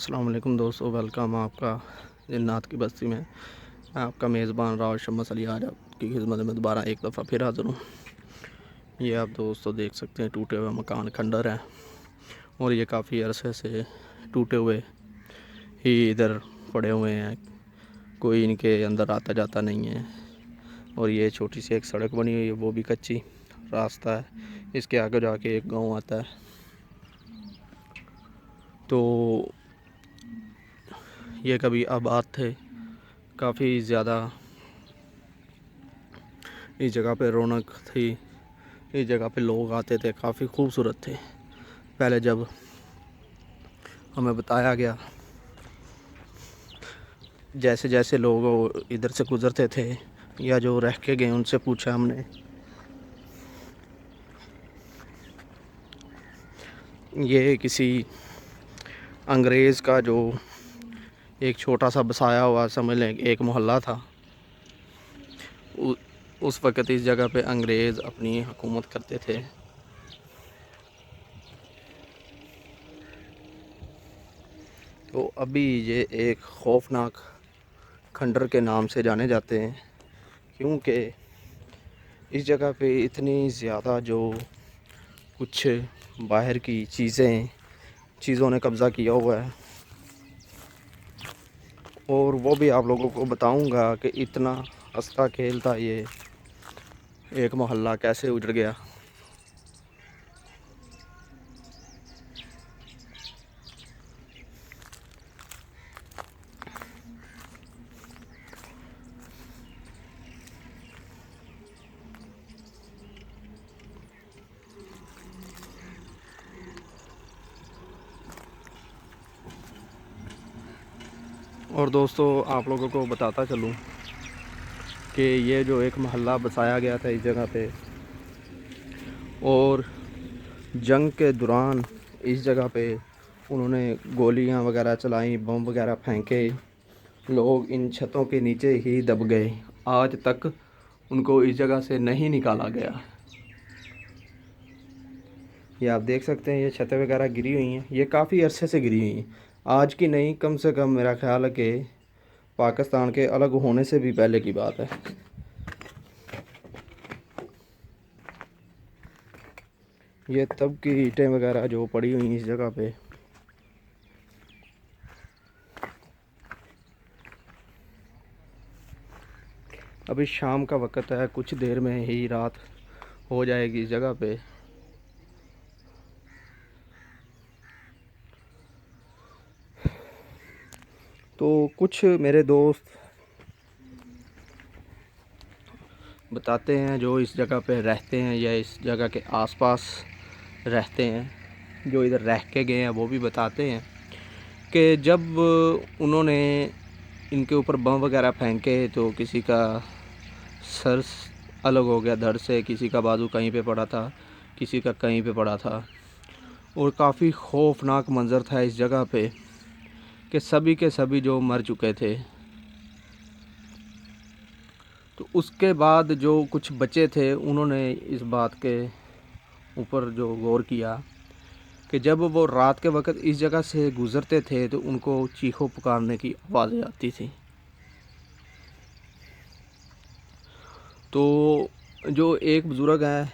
अस्सलाम वालेकुम दोस्तों, वेलकम आपका जन्नत की बस्ती में। मैं आपका मेज़बान राव शम्स अली आज आपकी खिदमत में दोबारा एक दफ़ा फिर हाज़िर हूँ। ये आप दोस्तों देख सकते हैं टूटे हुए मकान खंडर हैं और ये काफ़ी अरसे से टूटे हुए ही इधर पड़े हुए हैं। कोई इनके अंदर आता जाता नहीं है। और ये छोटी सी एक सड़क बनी हुई है, वो भी कच्ची रास्ता है। इसके आगे जाके एक गाँव आता है। तो ये कभी आबाद थे, काफ़ी ज़्यादा इस जगह पे रौनक थी। इस जगह पे लोग आते थे, काफ़ी खूबसूरत थे। पहले जब हमें बताया गया, जैसे जैसे लोग इधर से गुज़रते थे या जो रह के गए उनसे पूछा हमने, ये किसी अंग्रेज़ का जो एक छोटा सा बसाया हुआ समझ लें एक मोहल्ला था। उस वक़्त इस जगह पे अंग्रेज़ अपनी हुकूमत करते थे। तो अभी ये एक खौफनाक खंडर के नाम से जाने जाते हैं, क्योंकि इस जगह पे इतनी ज़्यादा जो कुछ बाहर की चीज़ों ने कब्ज़ा किया हुआ है। और वो भी आप लोगों को बताऊंगा कि इतना हंसता खेलता ये एक मोहल्ला कैसे उजड़ गया। और दोस्तों आप लोगों को बताता चलूं कि ये जो एक मोहल्ला बसाया गया था इस जगह पे, और जंग के दौरान इस जगह पे उन्होंने गोलियां वगैरह चलाई, बम वगैरह फेंके। लोग इन छतों के नीचे ही दब गए। आज तक उनको इस जगह से नहीं निकाला गया। ये आप देख सकते हैं, ये छतें वगैरह गिरी हुई हैं। ये काफ़ी अरसे से गिरी हुई हैं, आज की नहीं, कम से कम मेरा ख्याल है कि पाकिस्तान के अलग होने से भी पहले की बात है। ये तब की ईंटें वगैरह जो पड़ी हुई हैं इस जगह पे। अभी शाम का वक्त है, कुछ देर में ही रात हो जाएगी इस जगह पे। तो कुछ मेरे दोस्त बताते हैं जो इस जगह पे रहते हैं या इस जगह के आसपास रहते हैं, जो इधर रह के गए हैं, वो भी बताते हैं कि जब उन्होंने इनके ऊपर बम वगैरह फेंके तो किसी का सर अलग हो गया धड़ से, किसी का बाजू कहीं पे पड़ा था, किसी का कहीं पे पड़ा था। और काफ़ी खौफनाक मंज़र था इस जगह पे कि सभी के सभी जो मर चुके थे। तो उसके बाद जो कुछ बचे थे उन्होंने इस बात के ऊपर जो गौर किया कि जब वो रात के वक्त इस जगह से गुज़रते थे तो उनको चीखों पुकारने की आवाज़ें आती थी। तो जो एक बुज़ुर्ग हैं,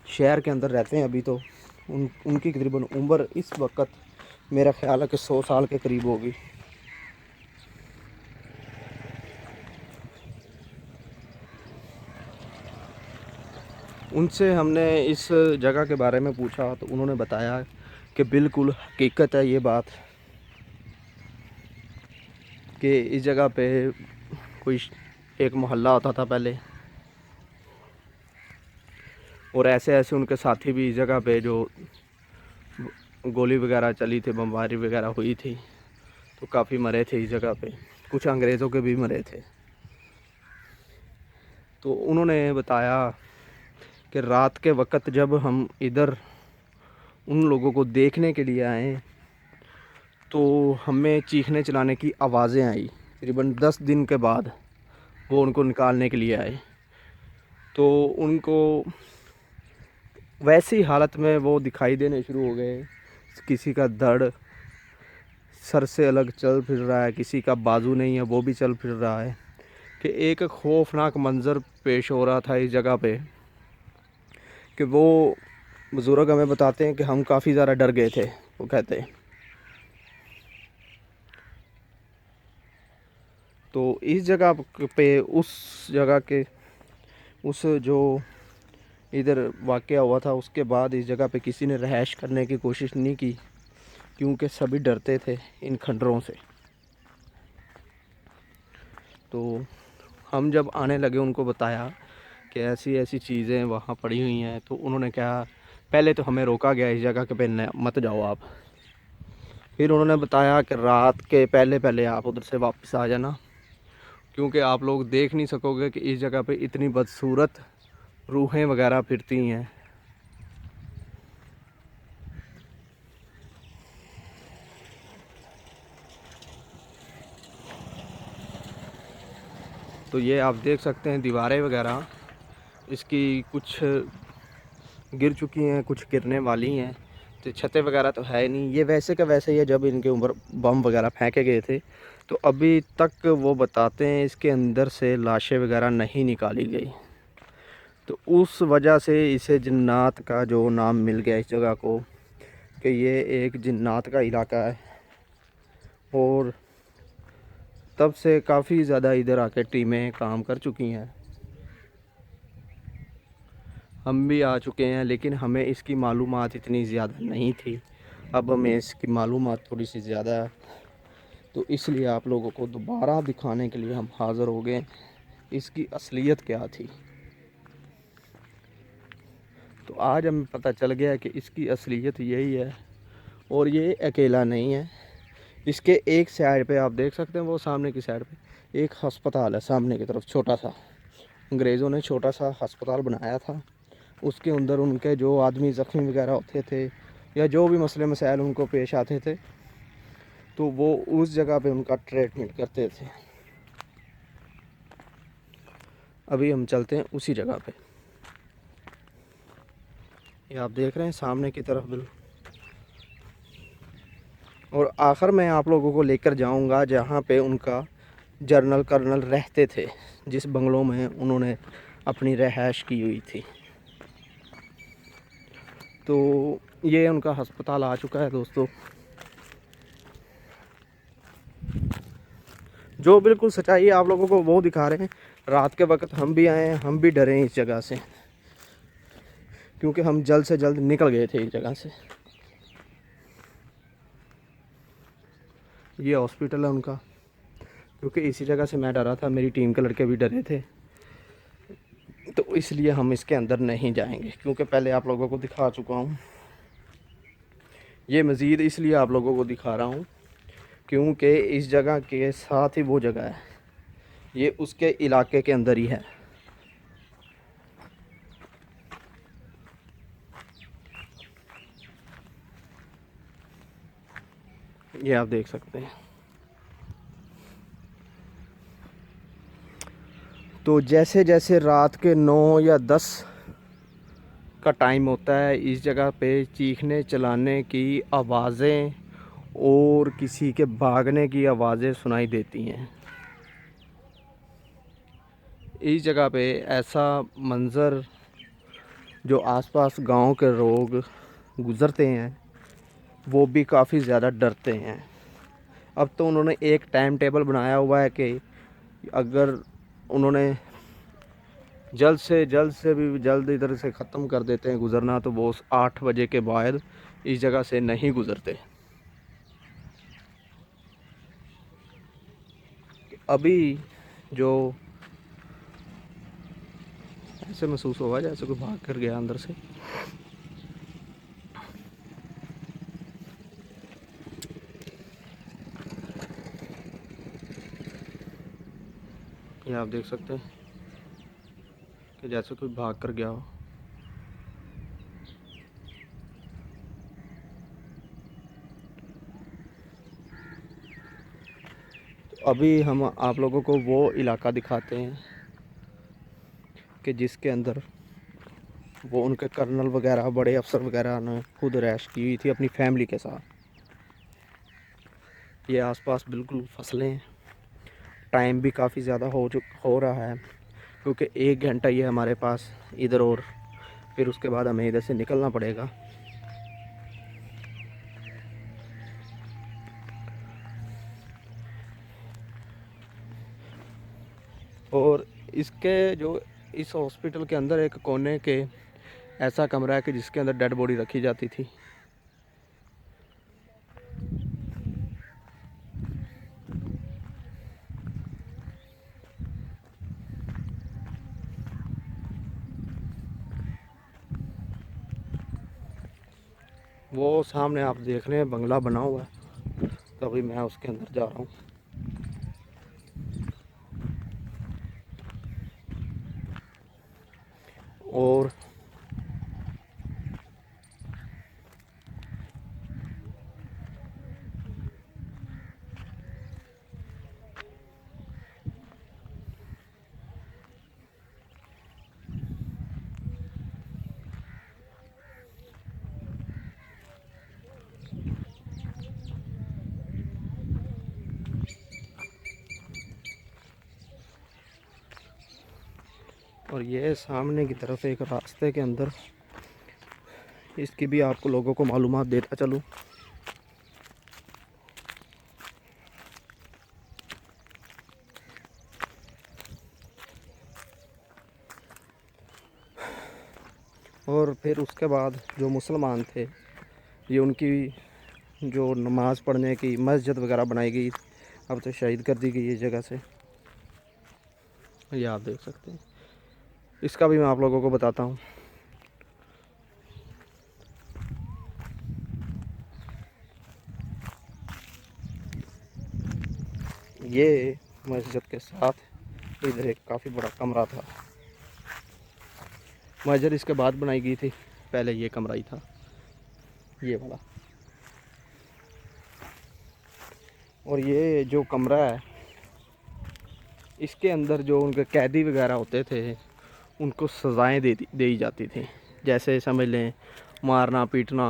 शहर के अंदर रहते हैं अभी, तो उनकी तकरीबन उम्र इस वक्त मेरा ख्याल है कि 100 साल के करीब होगी। उनसे हमने इस जगह के बारे में पूछा तो उन्होंने बताया कि बिल्कुल हकीकत है ये बात कि इस जगह पे कोई एक मोहल्ला होता था पहले, और ऐसे ऐसे उनके साथी भी इस जगह पे जो गोली वगैरह चली थी, बमबारी वगैरह हुई थी, तो काफ़ी मरे थे इस जगह पे। कुछ अंग्रेज़ों के भी मरे थे। तो उन्होंने बताया कि रात के वक्त जब हम इधर उन लोगों को देखने के लिए आए तो हमें चीखने चलाने की आवाज़ें आई। तकरीबन 10 दिन के बाद वो उनको निकालने के लिए आए, तो उनको वैसी हालत में वो दिखाई देने शुरू हो गए। किसी का धड़ सर से अलग चल फिर रहा है, किसी का बाजू नहीं है वो भी चल फिर रहा है। कि एक खौफनाक मंज़र पेश हो रहा था इस जगह पे, कि वो बुज़ुर्ग हमें बताते हैं कि हम काफ़ी ज़्यादा डर गए थे। वो कहते हैं तो इस जगह पे, उस जगह के, उस जो इधर वाक़या हुआ था उसके बाद इस जगह पे किसी ने रहायश करने की कोशिश नहीं की, क्योंकि सभी डरते थे इन खंडरों से। तो हम जब आने लगे उनको बताया कि ऐसी ऐसी चीज़ें वहाँ पड़ी हुई हैं, तो उन्होंने कहा, पहले तो हमें रोका गया इस जगह के पे मत जाओ आप। फिर उन्होंने बताया कि रात के पहले पहले आप उधर से वापस आ जाना, क्योंकि आप लोग देख नहीं सकोगे कि इस जगह पे इतनी बदसूरत रूहें वगैरह फिरती हैं। तो ये आप देख सकते हैं दीवारें वगैरह इसकी कुछ गिर चुकी हैं, कुछ गिरने वाली हैं। तो छतें वगैरह तो है नहीं, ये वैसे का वैसे ही है जब इनके ऊपर बम वगैरह फेंके गए थे। तो अभी तक वो बताते हैं इसके अंदर से लाशें वगैरह नहीं निकाली गई। तो उस वजह से इसे जिन्नात का जो नाम मिल गया इस जगह को, कि ये एक जिन्नात का इलाका है। और तब से काफ़ी ज़्यादा इधर आके टीमें काम कर चुकी हैं, हम भी आ चुके हैं, लेकिन हमें इसकी मालूमात इतनी ज़्यादा नहीं थी। अब हमें इसकी मालूमात थोड़ी सी ज़्यादा है, तो इसलिए आप लोगों को दोबारा दिखाने के लिए हम हाज़िर हो गए इसकी असलियत क्या थी। तो आज हमें पता चल गया कि इसकी असलियत यही है। और ये अकेला नहीं है, इसके एक साइड पे आप देख सकते हैं, वो सामने की साइड पे एक अस्पताल है, सामने की तरफ छोटा सा। अंग्रेज़ों ने छोटा सा अस्पताल बनाया था, उसके अंदर उनके जो आदमी ज़ख्मी वगैरह होते थे या जो भी मसले मसाइल उनको पेश आते थे, तो वो उस जगह पे उनका ट्रीटमेंट करते थे। अभी हम चलते हैं उसी जगह पे। ये आप देख रहे हैं सामने की तरफ बिल्कुल। और आखिर में आप लोगों को लेकर जाऊंगा जहाँ पे उनका जनरल कर्नल रहते थे, जिस बंगलों में उन्होंने अपनी रहायश की हुई थी। तो ये उनका अस्पताल आ चुका है दोस्तों। जो बिल्कुल सच्चाई आप लोगों को वो दिखा रहे हैं। रात के वक्त हम भी आए हैं, हम भी डरे हैं इस जगह से, क्योंकि हम जल्द से जल्द निकल गए थे इस जगह से। ये हॉस्पिटल है उनका, क्योंकि इसी जगह से मैं डरा था, मेरी टीम के लड़के भी डरे थे, तो इसलिए हम इसके अंदर नहीं जाएंगे, क्योंकि पहले आप लोगों को दिखा चुका हूँ। ये मज़ीद इसलिए आप लोगों को दिखा रहा हूँ क्योंकि इस जगह के साथ ही वो जगह है, ये उसके इलाके के अंदर ही है। ये आप देख सकते हैं। तो जैसे जैसे रात के 9 या 10 का टाइम होता है, इस जगह पे चीखने चलाने की आवाज़ें और किसी के भागने की आवाज़ें सुनाई देती हैं। इस जगह पे ऐसा मंज़र, जो आसपास गांव के लोग गुज़रते हैं वो भी काफ़ी ज़्यादा डरते हैं। अब तो उन्होंने एक टाइम टेबल बनाया हुआ है कि अगर उन्होंने जल्द से भी जल्द इधर से ख़त्म कर देते हैं गुज़रना, तो वो 8 बजे के बाद इस जगह से नहीं गुज़रते। अभी जो ऐसे महसूस हुआ जैसे कोई भाग कर गया अंदर से। ये आप देख सकते हैं कि जैसे कोई भाग कर गया हो। तो अभी हम आप लोगों को वो इलाका दिखाते हैं कि जिसके अंदर वो उनके कर्नल वगैरह, बड़े अफसर वगैरह ने खुद रैश की हुई थी अपनी फैमिली के साथ। ये आसपास बिल्कुल फसलें हैं। टाइम भी काफ़ी ज़्यादा हो रहा है, क्योंकि 1 घंटा ये हमारे पास इधर, और फिर उसके बाद हमें इधर से निकलना पड़ेगा। और इसके जो इस हॉस्पिटल के अंदर एक कोने के ऐसा कमरा है कि जिसके अंदर डेड बॉडी रखी जाती थी। वो सामने आप देख रहे हैं बंगला बना हुआ है, तो अभी मैं उसके अंदर जा रहा हूँ। और ये सामने की तरफ एक रास्ते के अंदर, इसकी भी आपको लोगों को मालूमात देता चलूँ। और फिर उसके बाद जो मुसलमान थे, ये उनकी जो नमाज़ पढ़ने की मस्जिद वगैरह बनाई गई, अब तो शहीद कर दी गई इस जगह से। ये आप देख सकते हैं, इसका भी मैं आप लोगों को बताता हूँ। ये मस्जिद के साथ इधर एक काफ़ी बड़ा कमरा था। मस्जिद इसके बाद बनाई गई थी, पहले ये कमरा ही था, ये वाला। और ये जो कमरा है, इसके अंदर जो उनके कैदी वगैरह होते थे, उनको सज़ाएं दी जाती थी। जैसे समझ लें मारना पीटना,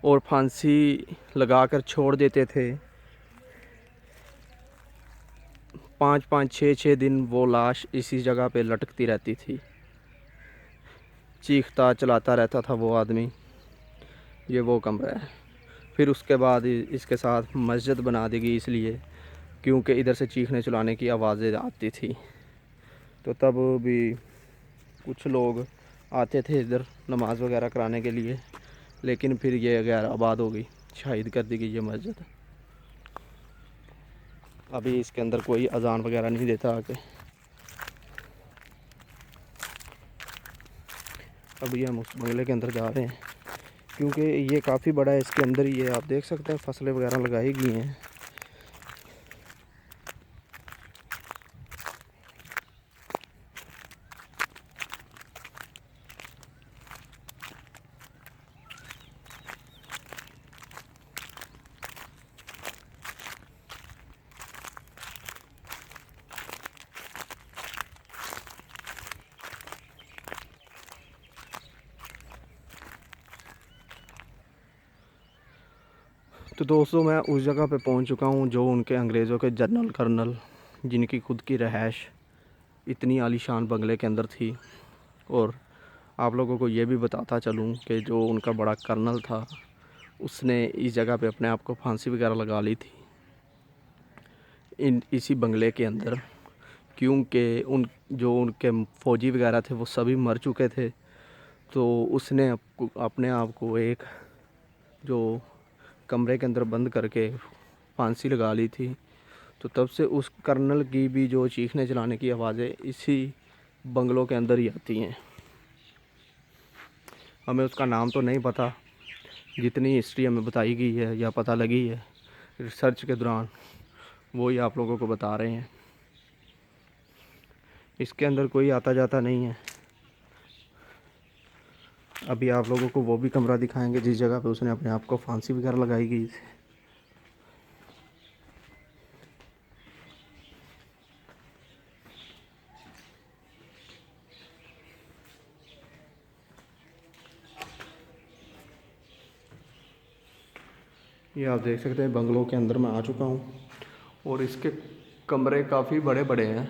और फांसी लगाकर छोड़ देते थे। 5-5 6-6 दिन वो लाश इसी जगह पे लटकती रहती थी, चीखता चलाता रहता था वो आदमी। ये वो कमरा है। फिर उसके बाद इसके साथ मस्जिद बना दी गई, इसलिए क्योंकि इधर से चीखने चलाने की आवाज़ें आती थी, तो तब भी कुछ लोग आते थे इधर नमाज़ वगैरह कराने के लिए। लेकिन फिर ये गैर आबाद हो गई, शहीद कर दी गई ये मस्जिद। अभी इसके अंदर कोई अजान वगैरह नहीं देता आके। अभी हम उस बंगले के अंदर जा रहे हैं, क्योंकि ये काफ़ी बड़ा है। इसके अंदर ही ये आप देख सकते हैं फसलें वगैरह लगाई गई हैं। तो दोस्तों, मैं उस जगह पे पहुंच चुका हूं जो उनके अंग्रेज़ों के जनरल कर्नल, जिनकी खुद की रहायश इतनी आलीशान बंगले के अंदर थी। और आप लोगों को ये भी बताता चलूं कि जो उनका बड़ा कर्नल था, उसने इस जगह पे अपने आप को फांसी वगैरह लगा ली थी इसी बंगले के अंदर, क्योंकि उनके फ़ौजी वगैरह थे वो सभी मर चुके थे। तो उसने अपने आप को एक जो कमरे के अंदर बंद करके फांसी लगा ली थी। तो तब से उस कर्नल की भी जो चीखने चलाने की आवाज़ें इसी बंगलों के अंदर ही आती हैं। हमें उसका नाम तो नहीं पता, जितनी हिस्ट्री हमें बताई गई है या पता लगी है रिसर्च के दौरान, वो ही आप लोगों को बता रहे हैं। इसके अंदर कोई आता जाता नहीं है। अभी आप लोगों को वो भी कमरा दिखाएंगे जिस जगह पे उसने अपने आप को फांसी वगैरह लगाई गई थी। ये आप देख सकते हैं बंगलों के अंदर मैं आ चुका हूँ और इसके कमरे काफ़ी बड़े बड़े हैं।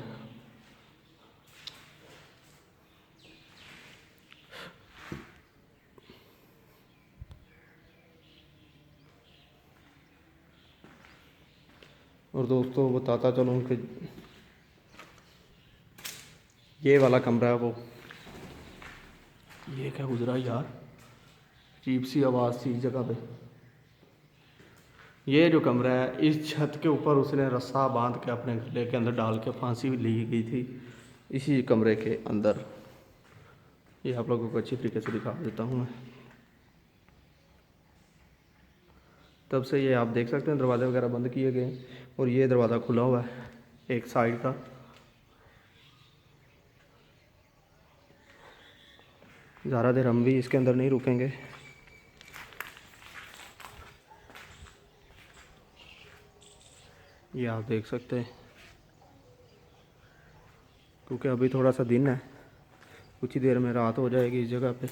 और दोस्तों बताता चलूँ कि ये वाला कमरा है वो। ये क्या गुजरा यार, अजीब सी आवाज़ थी इस जगह पे। ये जो कमरा है इस छत के ऊपर उसने रस्सा बांध के अपने गले के अंदर डाल के फांसी ली गई थी इसी कमरे के अंदर। ये आप लोगों को अच्छी तरीके से दिखा देता हूँ मैं। तब से ये आप देख सकते हैं दरवाज़े वगैरह बंद किए गए और ये दरवाज़ा खुला हुआ है एक साइड का। ज़्यादा देर हम भी इसके अंदर नहीं रुकेंगे। ये आप देख सकते हैं क्योंकि अभी थोड़ा सा दिन है, कुछ ही देर में रात हो जाएगी इस जगह पे।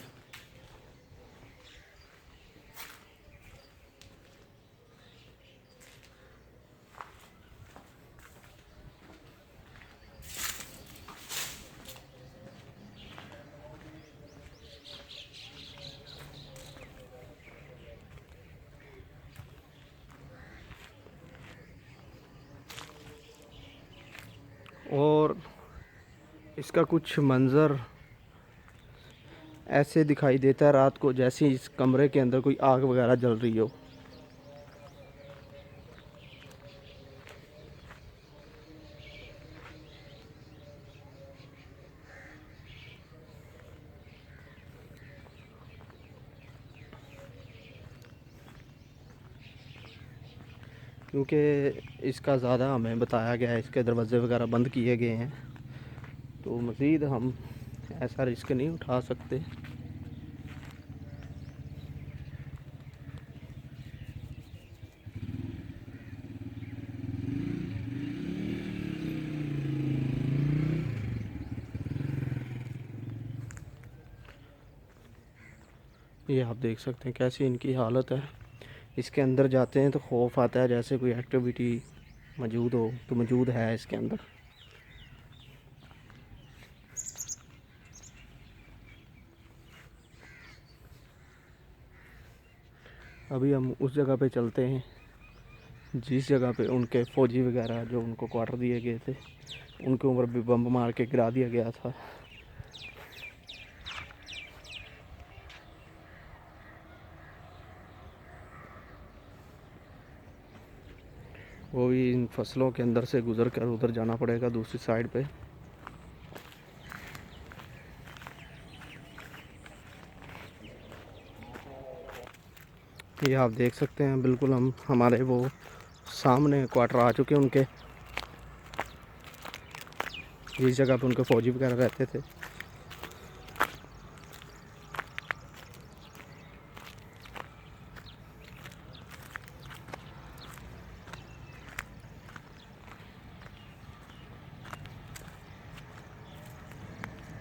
और इसका कुछ मंज़र ऐसे दिखाई देता है रात को जैसे इस कमरे के अंदर कोई आग वगैरह जल रही हो। क्योंकि इसका ज़्यादा हमें बताया गया है, इसके दरवाज़े वगैरह बंद किए गए हैं, तो मज़ीद हम ऐसा रिस्क नहीं उठा सकते। ये आप देख सकते हैं कैसी इनकी हालत है। इसके अंदर जाते हैं तो खौफ आता है, जैसे कोई एक्टिविटी मौजूद हो, तो मौजूद है इसके अंदर। अभी हम उस जगह पे चलते हैं जिस जगह पे उनके फ़ौजी वगैरह जो उनको क्वार्टर दिए गए थे उनके ऊपर भी बम मार के गिरा दिया गया था। वो भी इन फसलों के अंदर से गुज़र कर उधर जाना पड़ेगा दूसरी साइड पे। ये आप देख सकते हैं बिल्कुल हम हमारे वो सामने क्वार्टर आ चुके हैं उनके, जिस जगह पे उनके फ़ौजी वगैरह रहते थे।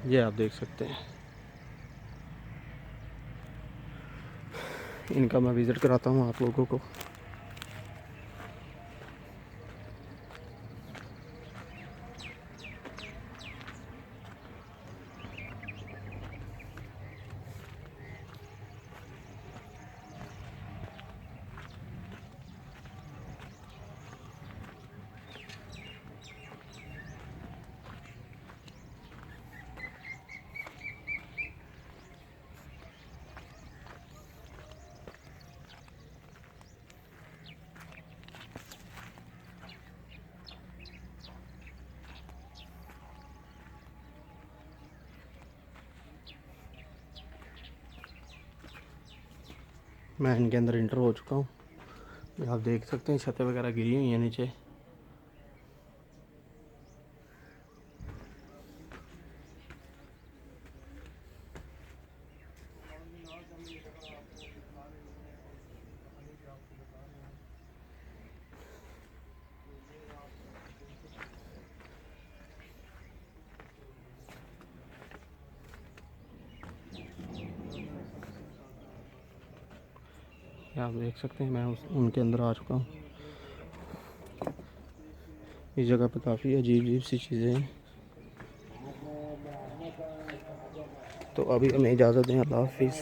ये आप देख सकते हैं, इनका मैं विज़िट कराता हूँ आप लोगों को। मैं इनके अंदर इंटर हो चुका हूँ। आप देख सकते हैं छतें वगैरह गिरी हुई हैं नीचे। कि आप देख सकते हैं मैं उनके अंदर आ चुका हूँ। इस जगह पे काफ़ी अजीब अजीब सी चीज़ें हैं। तो अभी हमें इजाज़त दें, अल्लाह हाफिज़।